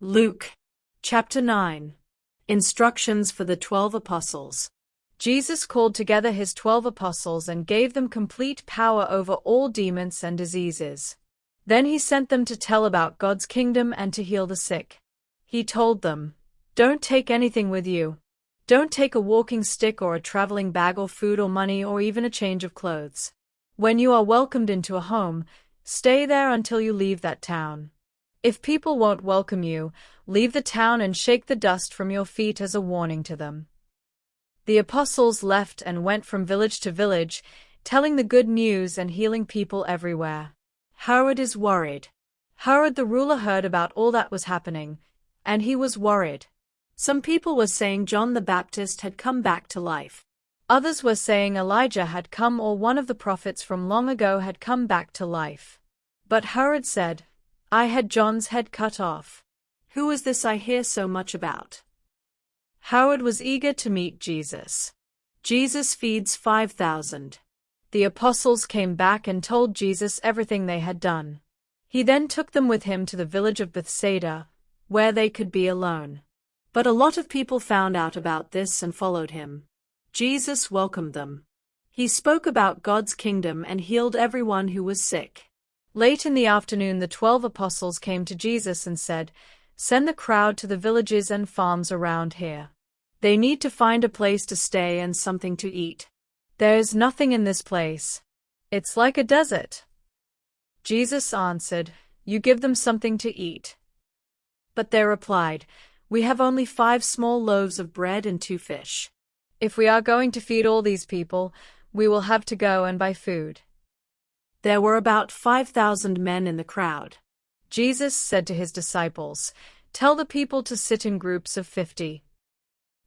Luke, chapter 9. Instructions for the 12 Apostles. Jesus called together his 12 apostles and gave them complete power over all demons and diseases. Then he sent them to tell about God's kingdom and to heal the sick. He told them, "Don't take anything with you. Don't take a walking stick or a traveling bag or food or money or even a change of clothes. When you are welcomed into a home, stay there until you leave that town. If people won't welcome you, leave the town and shake the dust from your feet as a warning to them." The apostles left and went from village to village, telling the good news and healing people everywhere. Herod is worried. Herod the ruler heard about all that was happening, and he was worried. Some people were saying John the Baptist had come back to life. Others were saying Elijah had come or one of the prophets from long ago had come back to life. But Herod said, "I had John's head cut off. Who is this I hear so much about?" Herod was eager to meet Jesus. Jesus feeds 5,000. The apostles came back and told Jesus everything they had done. He then took them with him to the village of Bethsaida, where they could be alone. But a lot of people found out about this and followed him. Jesus welcomed them. He spoke about God's kingdom and healed everyone who was sick. Late in the afternoon, the 12 apostles came to Jesus and said, "Send the crowd to the villages and farms around here. They need to find a place to stay and something to eat. There's nothing in this place. It's like a desert." Jesus answered, "You give them something to eat." But they replied, "We have only 5 small loaves of bread and 2 fish. If we are going to feed all these people, we will have to go and buy food." There were about 5,000 men in the crowd. Jesus said to his disciples, "Tell the people to sit in groups of 50.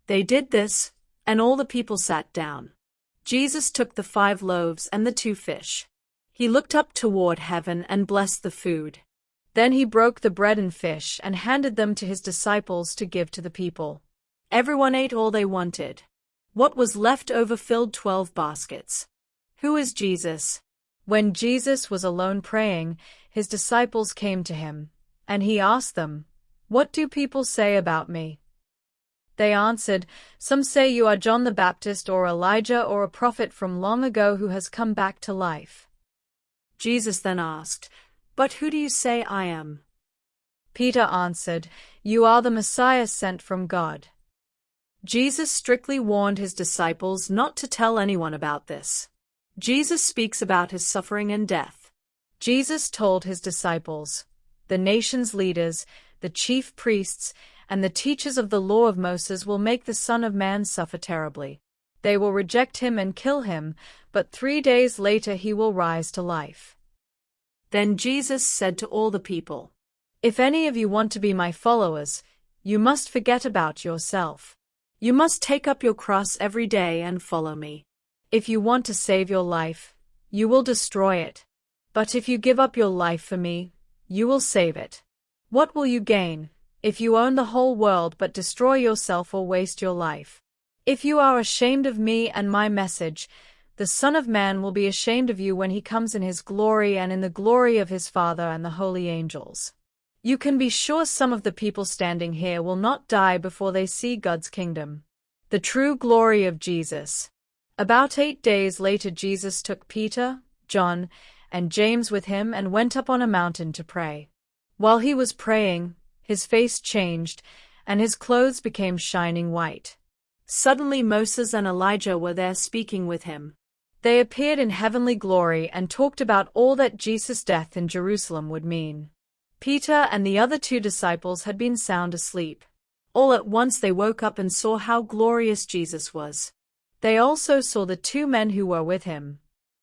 They did this, and all the people sat down. Jesus took the 5 loaves and the 2 fish. He looked up toward heaven and blessed the food. Then he broke the bread and fish and handed them to his disciples to give to the people. Everyone ate all they wanted. What was left over filled 12 baskets. Who is Jesus? When Jesus was alone praying, his disciples came to him, and he asked them, "What do people say about me?" They answered, "Some say you are John the Baptist or Elijah or a prophet from long ago who has come back to life." Jesus then asked, "But who do you say I am?" Peter answered, "You are the Messiah sent from God." Jesus strictly warned his disciples not to tell anyone about this. Jesus speaks about his suffering and death. Jesus told his disciples, "The nation's leaders, the chief priests, and the teachers of the law of Moses will make the Son of Man suffer terribly. They will reject him and kill him, but 3 days later he will rise to life." Then Jesus said to all the people, "If any of you want to be my followers, you must forget about yourself. You must take up your cross every day and follow me. If you want to save your life, you will destroy it. But if you give up your life for me, you will save it. What will you gain if you own the whole world but destroy yourself or waste your life? If you are ashamed of me and my message, the Son of Man will be ashamed of you when he comes in his glory and in the glory of his Father and the holy angels. You can be sure some of the people standing here will not die before they see God's kingdom." The true glory of Jesus. About 8 days later, Jesus took Peter, John, and James with him and went up on a mountain to pray. While he was praying, his face changed, and his clothes became shining white. Suddenly Moses and Elijah were there speaking with him. They appeared in heavenly glory and talked about all that Jesus' death in Jerusalem would mean. Peter and the other 2 disciples had been sound asleep. All at once they woke up and saw how glorious Jesus was. They also saw the 2 men who were with him.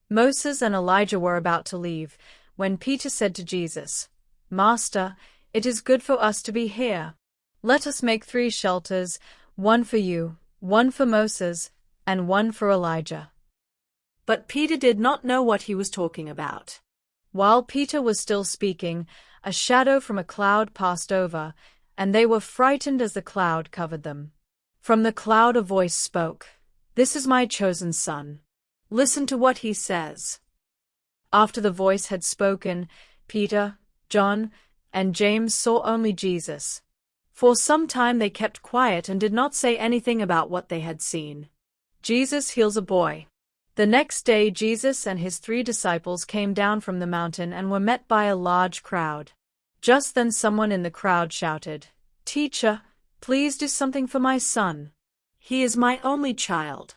Moses and Elijah were about to leave, when Peter said to Jesus, "Master, it is good for us to be here. Let us make 3 shelters, one for you, one for Moses, and one for Elijah." But Peter did not know what he was talking about. While Peter was still speaking, a shadow from a cloud passed over, and they were frightened as the cloud covered them. From the cloud a voice spoke, "This is my chosen son. Listen to what he says." After the voice had spoken, Peter, John, and James saw only Jesus. For some time they kept quiet and did not say anything about what they had seen. Jesus heals a boy. The next day Jesus and his 3 disciples came down from the mountain and were met by a large crowd. Just then someone in the crowd shouted, "Teacher, please do something for my son. He is my only child.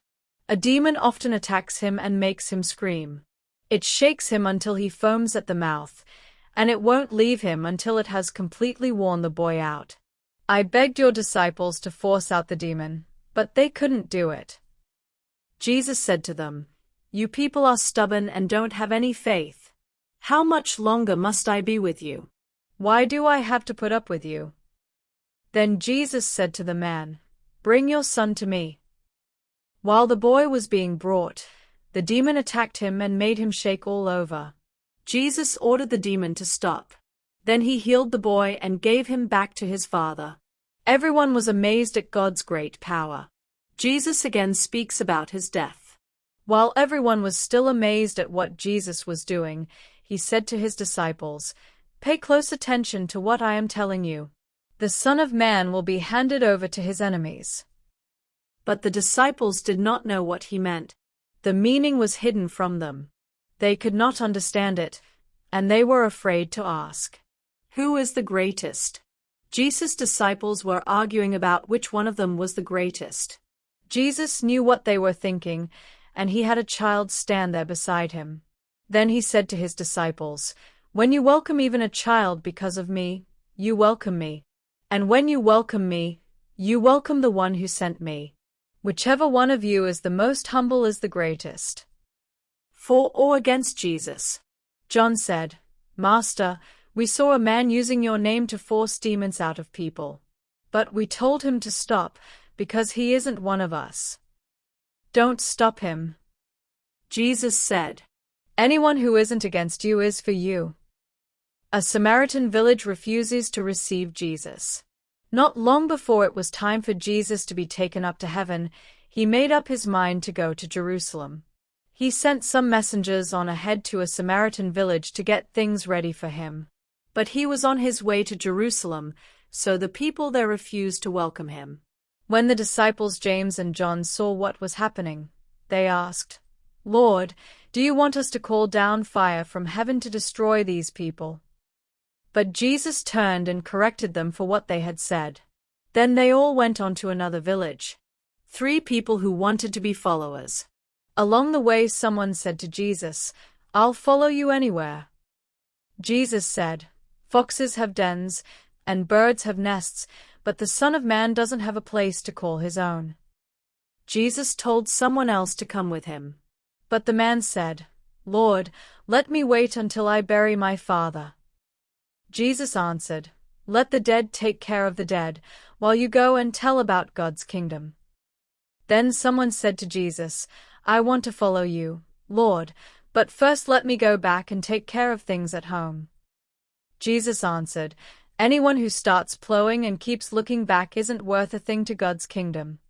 A demon often attacks him and makes him scream. It shakes him until he foams at the mouth, and it won't leave him until it has completely worn the boy out. I begged your disciples to force out the demon, but they couldn't do it." Jesus said to them, "You people are stubborn and don't have any faith. How much longer must I be with you? Why do I have to put up with you?" Then Jesus said to the man, "Bring your son to me." While the boy was being brought, the demon attacked him and made him shake all over. Jesus ordered the demon to stop. Then he healed the boy and gave him back to his father. Everyone was amazed at God's great power. Jesus again speaks about his death. While everyone was still amazed at what Jesus was doing, he said to his disciples, "Pay close attention to what I am telling you. The Son of Man will be handed over to his enemies." But the disciples did not know what he meant. The meaning was hidden from them. They could not understand it, and they were afraid to ask, "Who is the greatest?" Jesus' disciples were arguing about which one of them was the greatest. Jesus knew what they were thinking, and he had a child stand there beside him. Then he said to his disciples, "When you welcome even a child because of me, you welcome me. And when you welcome me, you welcome the one who sent me. Whichever one of you is the most humble is the greatest." For or against Jesus. John said, "Master, we saw a man using your name to force demons out of people. But we told him to stop, because he isn't one of us." "Don't stop him." Jesus said, "Anyone who isn't against you is for you." A Samaritan village refuses to receive Jesus. Not long before it was time for Jesus to be taken up to heaven, he made up his mind to go to Jerusalem. He sent some messengers on ahead to a Samaritan village to get things ready for him. But he was on his way to Jerusalem, so the people there refused to welcome him. When the disciples James and John saw what was happening, they asked, "Lord, do you want us to call down fire from heaven to destroy these people?" But Jesus turned and corrected them for what they had said. Then they all went on to another village. 3 people who wanted to be followers. Along the way someone said to Jesus, "I'll follow you anywhere." Jesus said, "Foxes have dens, and birds have nests, but the Son of Man doesn't have a place to call his own." Jesus told someone else to come with him. But the man said, "Lord, let me wait until I bury my father." Jesus answered, "Let the dead take care of the dead, while you go and tell about God's kingdom." Then someone said to Jesus, "I want to follow you, Lord, but first let me go back and take care of things at home." Jesus answered, "Anyone who starts plowing and keeps looking back isn't worth a thing to God's kingdom."